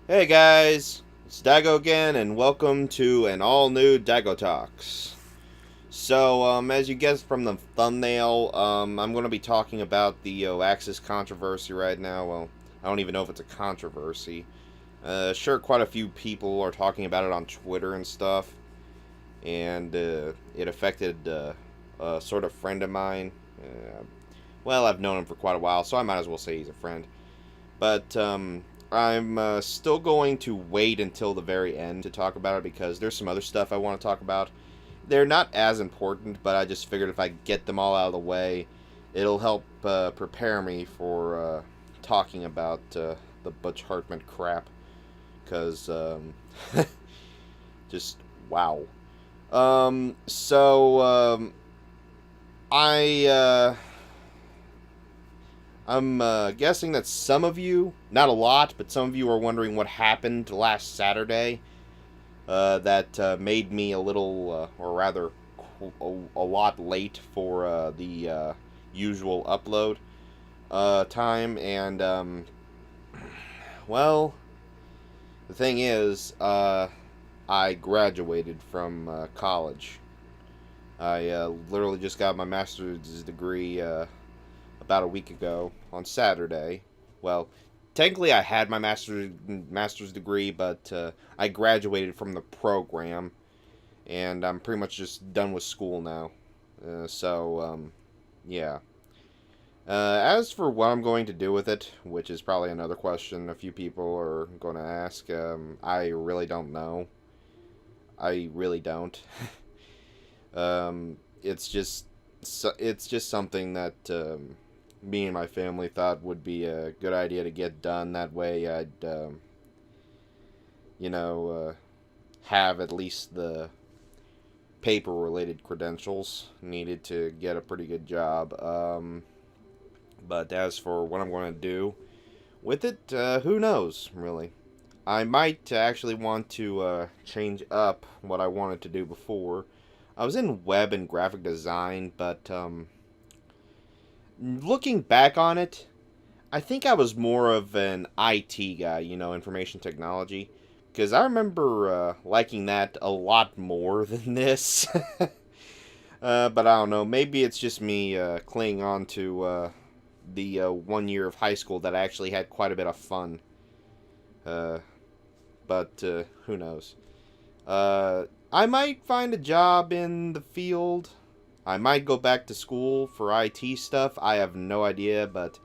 Hey guys, it's Dago again, and welcome to an all-new Dago Talks. As you guessed from the thumbnail, I'm going to be talking about the Oaxis controversy right now. Well, I don't even know if it's a controversy. Sure, quite a few people are talking about it on Twitter and stuff, and it affected a sort of friend of mine. Well, I've known him for quite a while, so I might as well say he's a friend. But I'm still going to wait until the very end to talk about it because there's some other stuff I want to talk about. They're not as important, but I just figured if I get them all out of the way, it'll help prepare me for talking about the Butch Hartman crap. Because, just wow. I I'm guessing that some of you, not a lot, but some of you are wondering what happened last Saturday that made me a little, or rather, a lot late for the usual upload time. And, well, the thing is, I graduated from college. I literally just got my master's degree about a week ago on Saturday. Well, technically I had my master's degree, but I graduated from the program, and I'm pretty much just done with school now. Yeah. As for what I'm going to do with it, which is probably another question a few people are going to ask, I really don't know. I really don't. It's just something that me and my family thought would be a good idea to get done. That way I'd, have at least the paper-related credentials needed to get a pretty good job. But as for what I'm going to do with it, who knows, really. I might actually want to change up what I wanted to do before. I was in web and graphic design, but looking back on it, I think I was more of an IT guy, information technology. Because I remember liking that a lot more than this. But I don't know, maybe it's just me clinging on to the 1 year of high school that I actually had quite a bit of fun. Uh, but who knows? I might find a job in the field. I might go back to school for IT stuff. I have no idea, but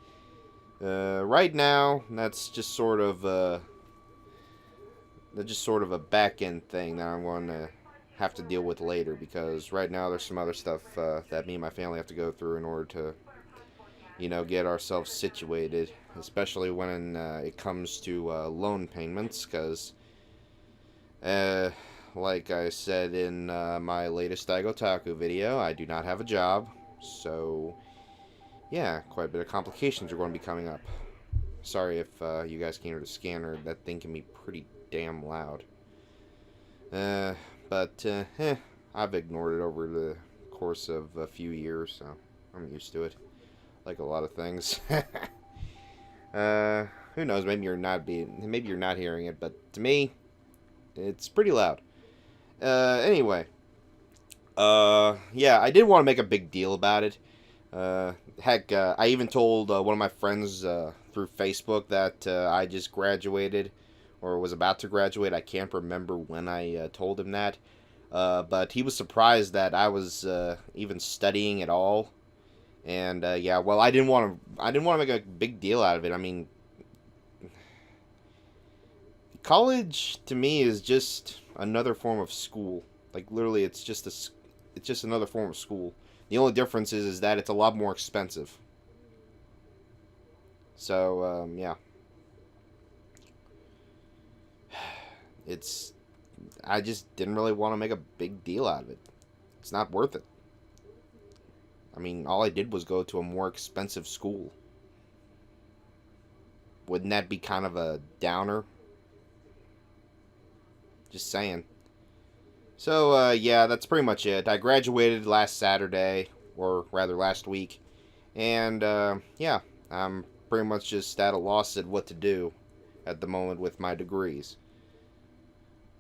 right now that's just sort of a back end thing that I'm going to have to deal with later, because right now there's some other stuff that me and my family have to go through in order to get ourselves situated, especially when it comes to loan payments, because like I said in my latest Daigotaku video, I do not have a job, so yeah, quite a bit of complications are going to be coming up. Sorry if you guys can hear the scanner, that thing can be pretty damn loud. I've ignored it over the course of a few years, so I'm used to it. Like a lot of things. Who knows? Maybe you're not hearing it, but to me, it's pretty loud. Anyway, yeah, I did want to make a big deal about it. Heck, I even told one of my friends through Facebook that I just graduated, or was about to graduate. I can't remember when I told him that, but he was surprised that I was even studying at all. And yeah, well, I didn't want to make a big deal out of it. I mean, college to me is just another form of school. Like literally, it's just another form of school. The only difference is that it's a lot more expensive. So yeah, I just didn't really want to make a big deal out of it. It's not worth it. I mean, all I did was go to a more expensive school. Wouldn't that be kind of a downer? Just saying. So, yeah, that's pretty much it. I graduated last Saturday, or rather last week. And, yeah, I'm pretty much just at a loss at what to do. at the moment with my degrees.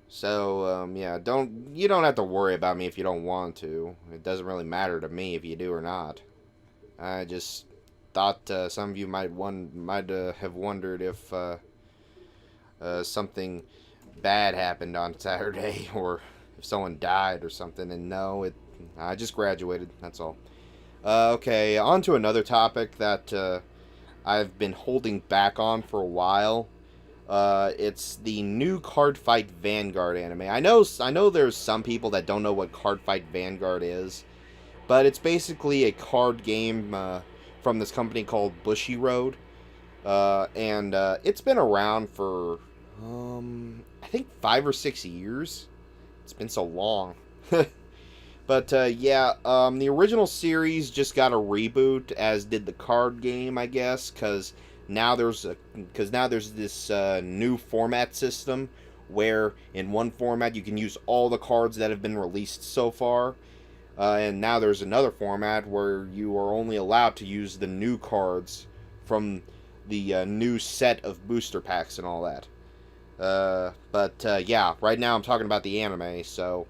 So, yeah, you don't have to worry about me if you don't want to. It doesn't really matter to me if you do or not. I just thought some of you might have wondered if something bad happened on Saturday, or if someone died or something. And no, I just graduated. That's all. Okay, on to another topic that I've been holding back on for a while. It's the new Cardfight Vanguard anime. I know there's some people that don't know what Cardfight Vanguard is, but it's basically a card game from this company called Bushy-Road. And it's been around for, I think 5 or 6 years. It's been so long. But, yeah, the original series just got a reboot, as did the card game, I guess, because now there's this new format system where in one format you can use all the cards that have been released so far. And now there's another format where you are only allowed to use the new cards from the new set of booster packs and all that. But yeah, right now I'm talking about the anime, so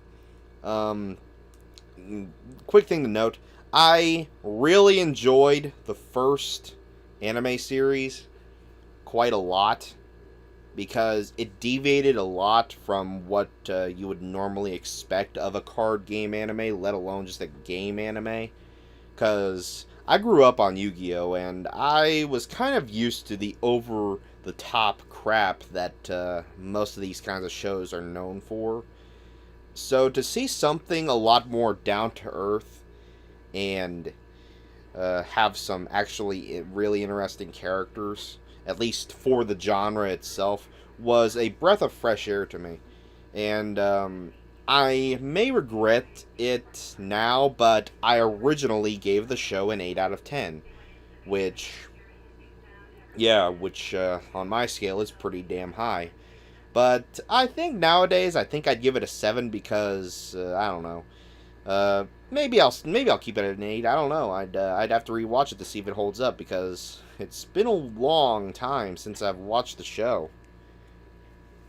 quick thing to note, I really enjoyed the first anime series quite a lot, because it deviated a lot from what you would normally expect of a card game anime, let alone just a game anime. Because I grew up on Yu-Gi-Oh! And I was kind of used to the over-the-top crap that most of these kinds of shows are known for. So to see something a lot more down-to-earth and have some actually really interesting characters, at least for the genre itself, was a breath of fresh air to me. And I may regret it now, but I originally gave the show an 8 out of 10, which on my scale is pretty damn high. But I think nowadays, I think I'd give it a 7, because I don't know. Maybe I'll keep it at an 8. I don't know. I'd have to rewatch it to see if it holds up, because it's been a long time since I've watched the show.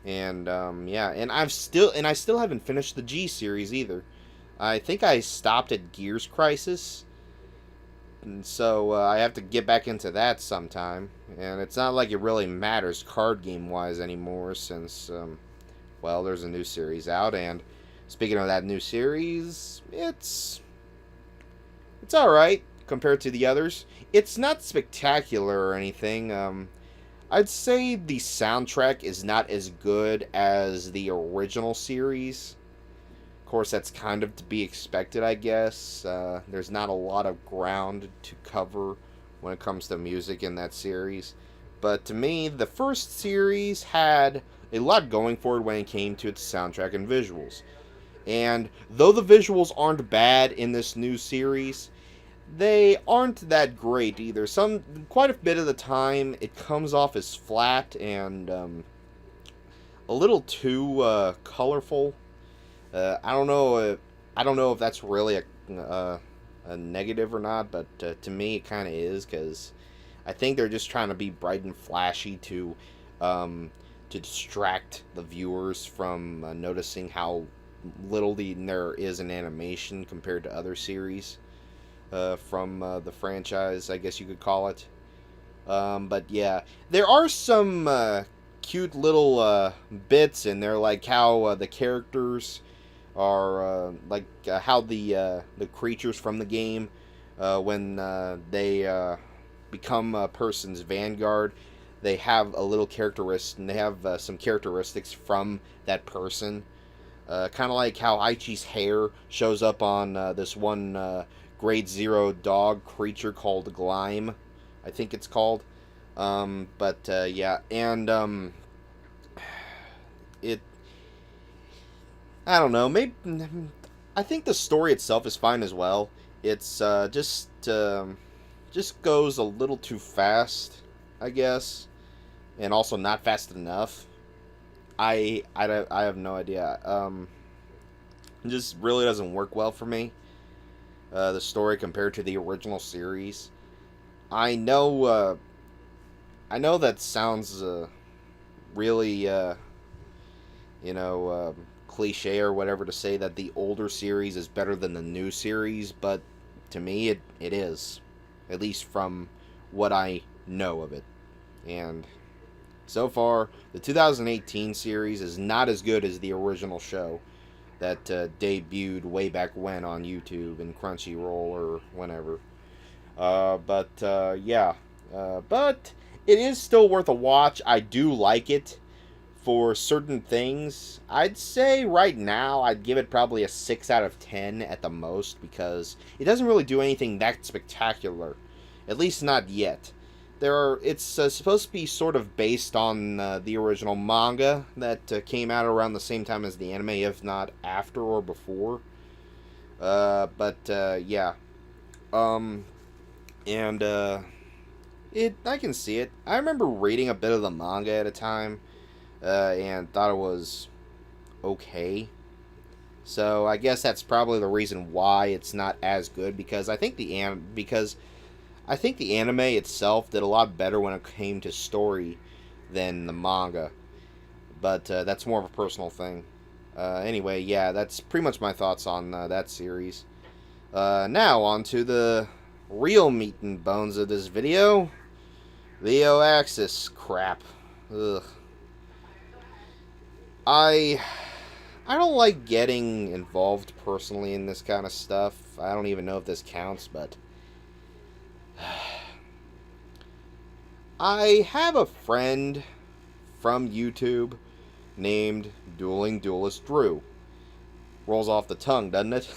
And yeah, and I still haven't finished the G series either. I think I stopped at Gears Crisis, and so I have to get back into that sometime. And it's not like it really matters card game wise anymore, since well, there's a new series out. And speaking of that new series, it's all right compared to the others. It's not spectacular or anything. I'd say the soundtrack is not as good as the original series. Of course, that's kind of to be expected, I guess. There's not a lot of ground to cover when it comes to music in that series. But to me, the first series had a lot going for it when it came to its soundtrack and visuals. And though the visuals aren't bad in this new series, they aren't that great either. Quite a bit of the time, it comes off as flat and a little too colorful. I don't know. I don't know if that's really a negative or not, but to me, it kind of is, because I think they're just trying to be bright and flashy to distract the viewers from noticing how little there is in animation compared to other series from the franchise, I guess you could call it. But yeah, there are some cute little bits in there, like how the characters are how the creatures from the game, when they become a person's Vanguard, they have a little characteristic, and they have some characteristics from that person. Kind of like how Aichi's hair shows up on this one grade 0 dog creature called Glime, I think it's called. But yeah, and I don't know, maybe I think the story itself is fine as well. It's just goes a little too fast, I guess, and also not fast enough. I have no idea. It just really doesn't work well for me. The story compared to the original series. I know that sounds really, cliche or whatever to say that the older series is better than the new series, but to me, it is. At least from what I know of it. And so far, the 2018 series is not as good as the original show that debuted way back when on YouTube and Crunchyroll or whenever. But it is still worth a watch. I do like it for certain things. I'd say right now I'd give it probably a 6 out of 10 at the most because it doesn't really do anything that spectacular. At least not yet. It's supposed to be sort of based on the original manga that came out around the same time as the anime, if not after or before. Yeah. I can see it. I remember reading a bit of the manga at a time, and thought it was okay. So I guess that's probably the reason why it's not as good, because I think the anime itself did a lot better when it came to story than the manga. But that's more of a personal thing. Anyway, yeah, that's pretty much my thoughts on that series. Now, on to the real meat and bones of this video. The Oaxis crap. Ugh. I don't like getting involved personally in this kind of stuff. I don't even know if this counts, but I have a friend from YouTube named Dueling Duelist Drew. Rolls off the tongue, doesn't it?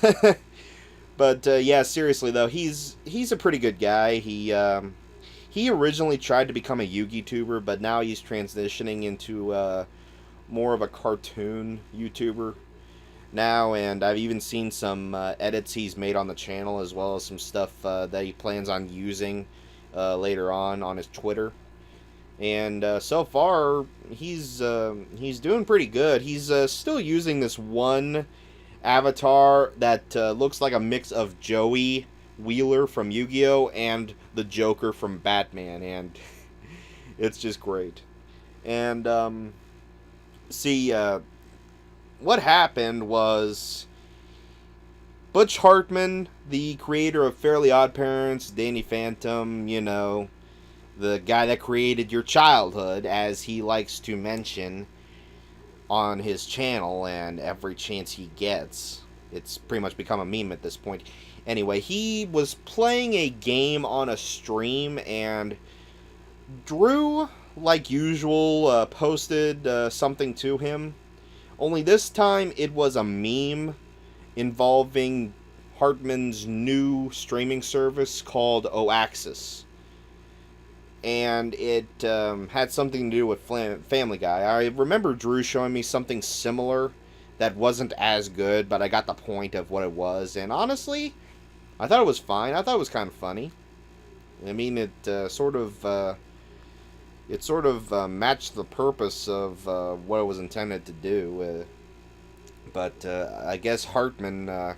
But yeah, seriously though, he's a pretty good guy. He originally tried to become a Yu-Gi tuber, but now he's transitioning into more of a cartoon YouTuber now, and I've even seen some edits he's made on the channel, as well as some stuff that he plans on using later on his Twitter. And so far, he's doing pretty good. He's still using this one avatar that looks like a mix of Joey Wheeler from Yu-Gi-Oh! And the Joker from Batman, and it's just great. And what happened was Butch Hartman, the creator of Fairly Odd Parents, Danny Phantom, the guy that created your childhood, as he likes to mention on his channel, and every chance he gets. It's pretty much become a meme at this point. Anyway, he was playing a game on a stream, and Drew, like usual, posted something to him. Only this time it was a meme involving Hartman's new streaming service called Oaxis. And it had something to do with Family Guy. I remember Drew showing me something similar that wasn't as good, but I got the point of what it was. And honestly, I thought it was fine. I thought it was kind of funny. I mean, it sort of matched the purpose of what it was intended to do. But I guess Hartman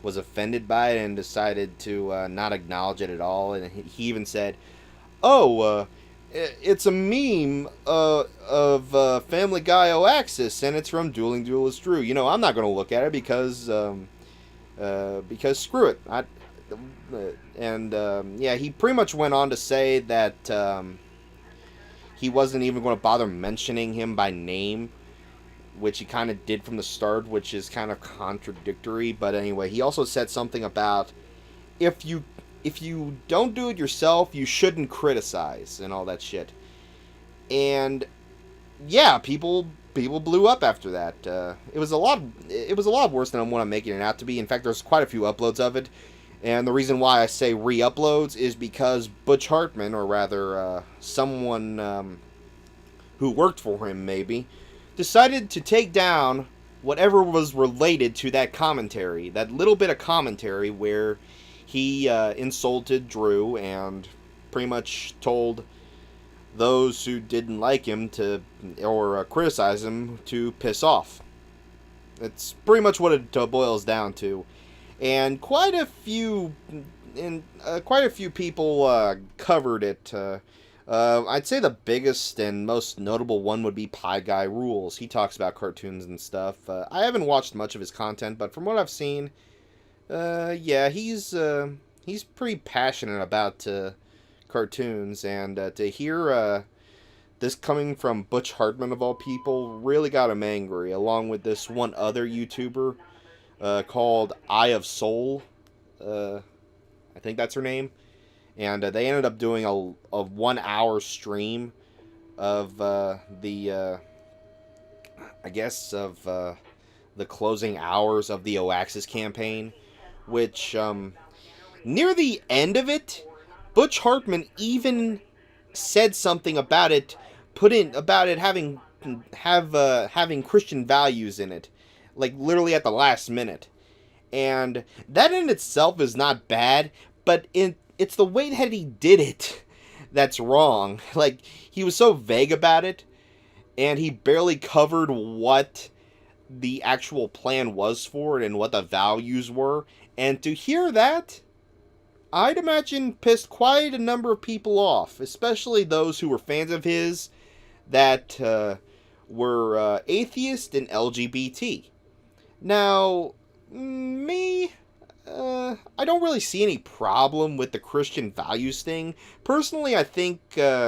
was offended by it and decided to not acknowledge it at all. And he even said, "Oh, it's a meme of Family Guy Oaxis, and it's from Dueling Duelist Drew. I'm not going to look at it because screw it." Yeah, he pretty much went on to say that he wasn't even going to bother mentioning him by name, which he kind of did from the start, which is kind of contradictory. But anyway, he also said something about if you don't do it yourself, you shouldn't criticize and all that shit. And yeah, people blew up after that. It was a lot worse than what I'm making it out to be. In fact, there's quite a few uploads of it. And the reason why I say re-uploads is because Butch Hartman, or rather someone who worked for him maybe, decided to take down whatever was related to that commentary, that little bit of commentary where he insulted Drew and pretty much told those who didn't like him or criticize him to piss off. It's pretty much what it boils down to. And quite a few people covered it I'd say the biggest and most notable one would be Pie Guy Rules. He talks about cartoons and stuff. I haven't watched much of his content, but from what I've seen, yeah, he's pretty passionate about cartoons, and to hear this coming from Butch Hartman of all people really got him angry, along with this one other YouTuber called Eye of Soul. I think that's her name. And they ended up doing a 1 hour stream of I guess, of the closing hours of the Oaxis campaign, which, near the end of it, Butch Hartman even said something about it, having Christian values in it, like literally at the last minute. And that in itself is not bad, but it's the way that he did it that's wrong. Like, he was so vague about it, and he barely covered what the actual plan was for it and what the values were. And to hear that, I'd imagine pissed quite a number of people off, especially those who were fans of his that were atheist and LGBT. Now, me, I don't really see any problem with the Christian values thing. Personally, I think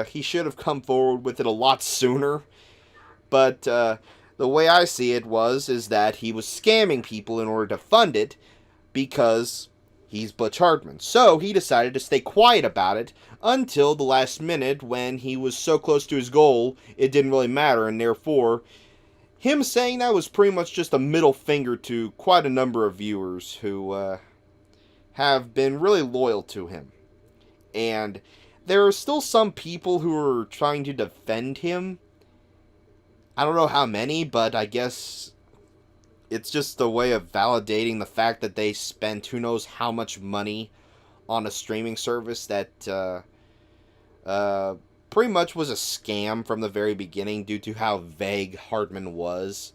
he should have come forward with it a lot sooner. But the way I see it is that he was scamming people in order to fund it because he's Butch Hartman. So he decided to stay quiet about it until the last minute when he was so close to his goal, it didn't really matter, and therefore him saying that was pretty much just a middle finger to quite a number of viewers who have been really loyal to him. And there are still some people who are trying to defend him. I don't know how many, but I guess it's just a way of validating the fact that they spent who knows how much money on a streaming service that pretty much was a scam from the very beginning due to how vague Hartman was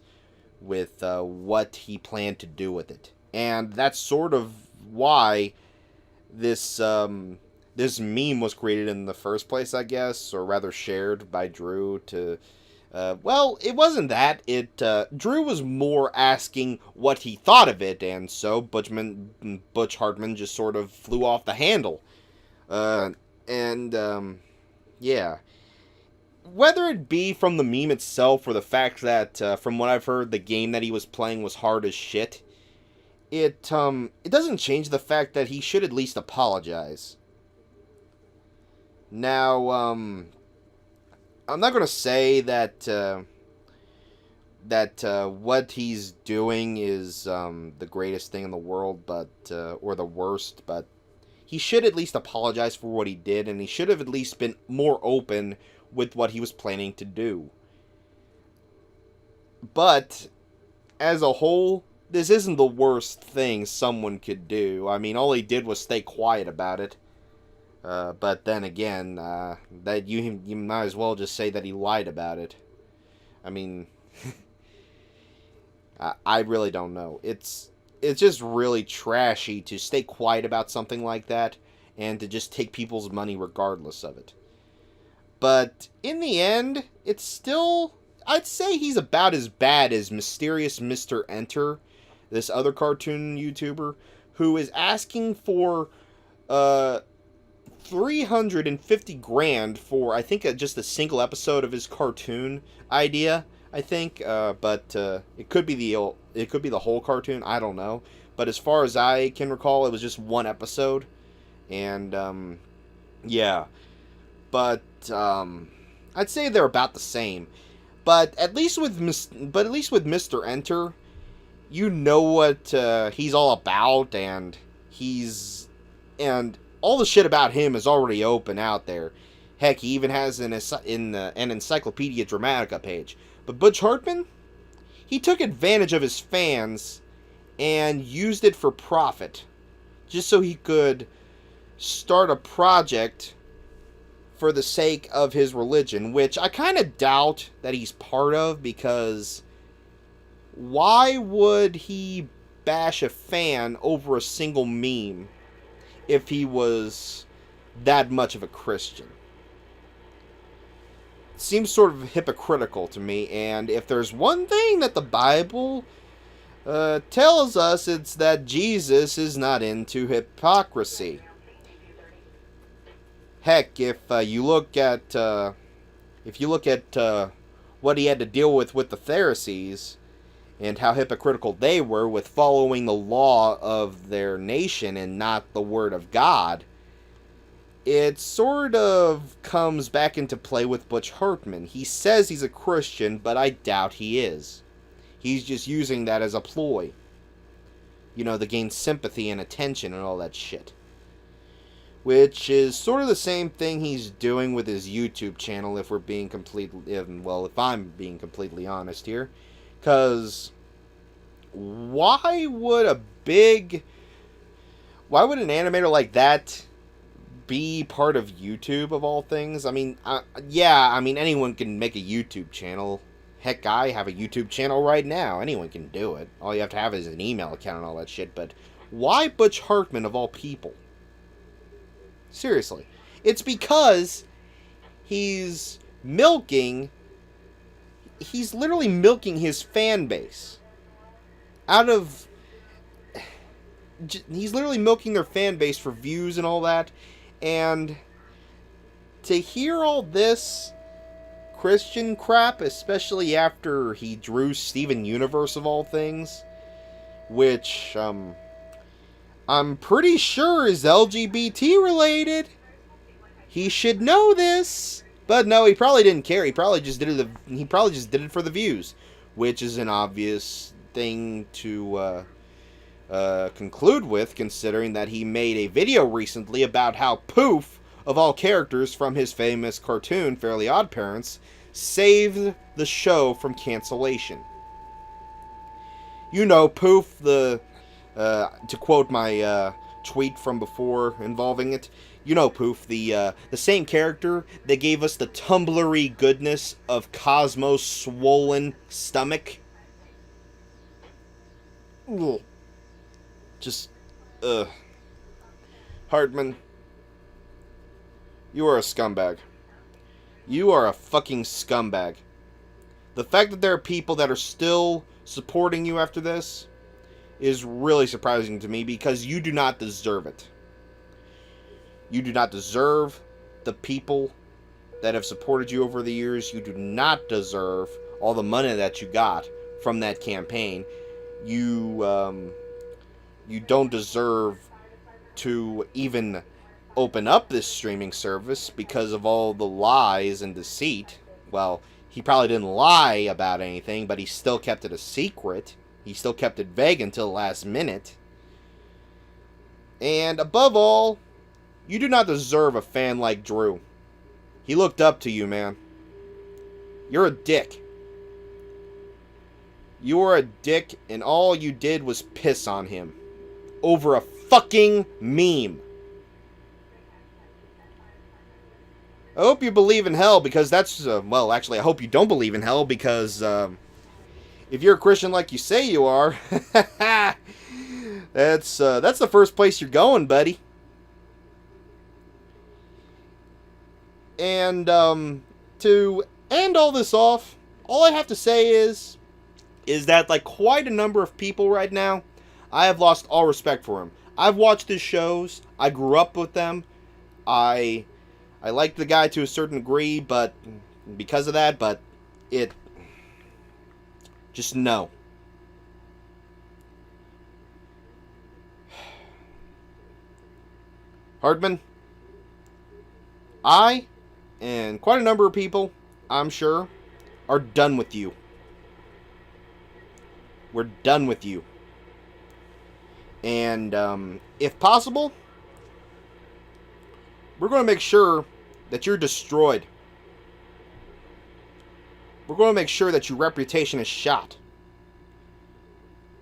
with what he planned to do with it. And that's sort of why this meme was created in the first place, I guess, or rather shared by Drew to... well, it wasn't that. Drew was more asking what he thought of it, and so Butch Hartman just sort of flew off the handle. Yeah. Whether it be from the meme itself or the fact that, from what I've heard, the game that he was playing was hard as shit, it doesn't change the fact that he should at least apologize. Now, I'm not going to say that what he's doing is the greatest thing in the world, but or the worst, but he should at least apologize for what he did, and he should have at least been more open with what he was planning to do. But as a whole, this isn't the worst thing someone could do. I mean, all he did was stay quiet about it. But then again, that you might as well just say that he lied about it. I mean, I really don't know. It's just really trashy to stay quiet about something like that and to just take people's money regardless of it. But in the end, it's still... I'd say he's about as bad as Mysterious Mr. Enter, this other cartoon YouTuber, who is asking for $350,000 for, I think, just a single episode of his cartoon idea. I think, but it could be the whole cartoon. I don't know. But as far as I can recall, it was just one episode, and yeah. But I'd say they're about the same. But at least with Mr. Enter, you know what he's all about, and all the shit about him is already open out there. Heck, he even has an Encyclopedia Dramatica page. But Butch Hartman, he took advantage of his fans and used it for profit, just so he could start a project for the sake of his religion, which I kind of doubt that he's part of, because why would he bash a fan over a single meme if he was that much of a Christian? seems sort of hypocritical to me. And if there's one thing that the Bible tells us, it's that Jesus is not into hypocrisy. Heck, if you look at what he had to deal with the Pharisees and how hypocritical they were with following the law of their nation and not the word of God, it sort of comes back into play with Butch Hartman. He says he's a Christian, but I doubt he is. He's just using that as a ploy. You know, to gain sympathy and attention and all that shit. Which is sort of the same thing he's doing with his YouTube channel, if I'm being completely honest here. Because why would an animator like that be part of YouTube, of all things? I mean, anyone can make a YouTube channel. Heck, I have a YouTube channel right now. Anyone can do it. All you have to have is an email account and all that shit. But why Butch Hartman, of all people? Seriously. It's because he's literally milking his fan base. He's literally milking their fan base for views and all that. And to hear all this Christian crap, especially after he drew Steven Universe, of all things, which, I'm pretty sure is LGBT related. He should know this. But no, he probably didn't care. He probably just did it for the views, which is an obvious thing to conclude with, considering that he made a video recently about how Poof, of all characters from his famous cartoon Fairly Odd Parents, saved the show from cancellation. You know, Poof, to quote my tweet from before involving it, you know, Poof, the same character that gave us the tumblery goodness of Cosmo's swollen stomach. Ugh. Just, Hartman, you are a scumbag. You are a fucking scumbag. The fact that there are people that are still supporting you after this is really surprising to me, because you do not deserve it. You do not deserve the people that have supported you over the years. You do not deserve all the money that you got from that campaign. You don't deserve to even open up this streaming service because of all the lies and deceit. Well, he probably didn't lie about anything, but he still kept it a secret. He still kept it vague until the last minute. And above all, you do not deserve a fan like Drew. He looked up to you, man. You're a dick. You are a dick, and all you did was piss on him over a fucking meme. I hope you believe in hell, because that's, actually, I hope you don't believe in hell, because, if you're a Christian like you say you are, that's the first place you're going, buddy. And, to end all this off, all I have to say is that, like, quite a number of people right now, I have lost all respect for him. I've watched his shows, I grew up with them, I like the guy to a certain degree, but because of that, just no. Hartman, I, and quite a number of people, I'm sure, are done with you. We're done with you. And, if possible, we're going to make sure that you're destroyed. We're going to make sure that your reputation is shot.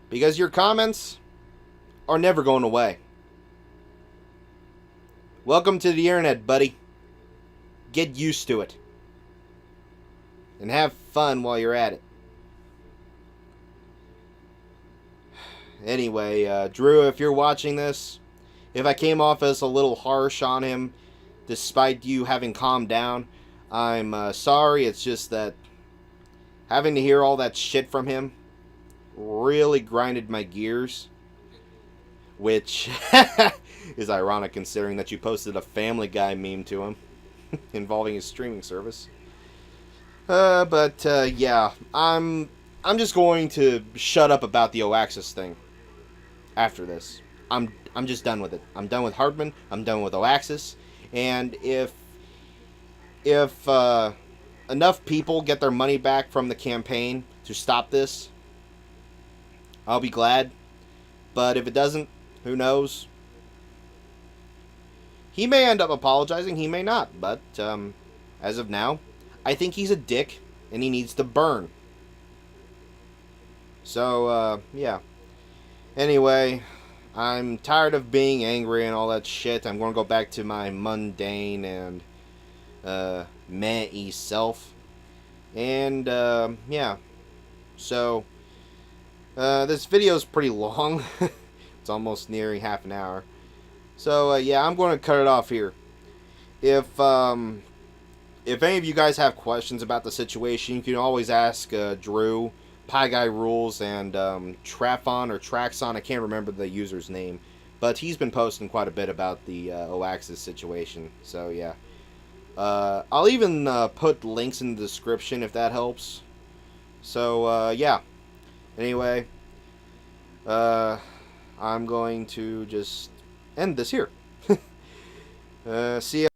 Because your comments are never going away. Welcome to the internet, buddy. Get used to it. And have fun while you're at it. Anyway, Drew, if you're watching this, if I came off as a little harsh on him, despite you having calmed down, I'm sorry. It's just that having to hear all that shit from him really grinded my gears, which is ironic considering that you posted a Family Guy meme to him involving his streaming service. But yeah, I'm just going to shut up about the Oaxis thing after this. I'm just done with it. I'm done with Hartman. I'm done with Oaxis. And if enough people get their money back from the campaign to stop this, I'll be glad. But if it doesn't, who knows? He may end up apologizing. He may not. But as of now, I think he's a dick and he needs to burn. So yeah. Anyway, I'm tired of being angry and all that shit. I'm going to go back to my mundane and meh-y self. And yeah. So this video is pretty long. It's almost nearing half an hour. So yeah, I'm going to cut it off here. If any of you guys have questions about the situation, you can always ask Drew, Pie Guy Rules, and Trafon or Traxon. I can't remember the user's name, but he's been posting quite a bit about the Oaxis situation. So yeah, I'll even put links in the description if that helps. So yeah. Anyway, I'm going to just end this here. See ya.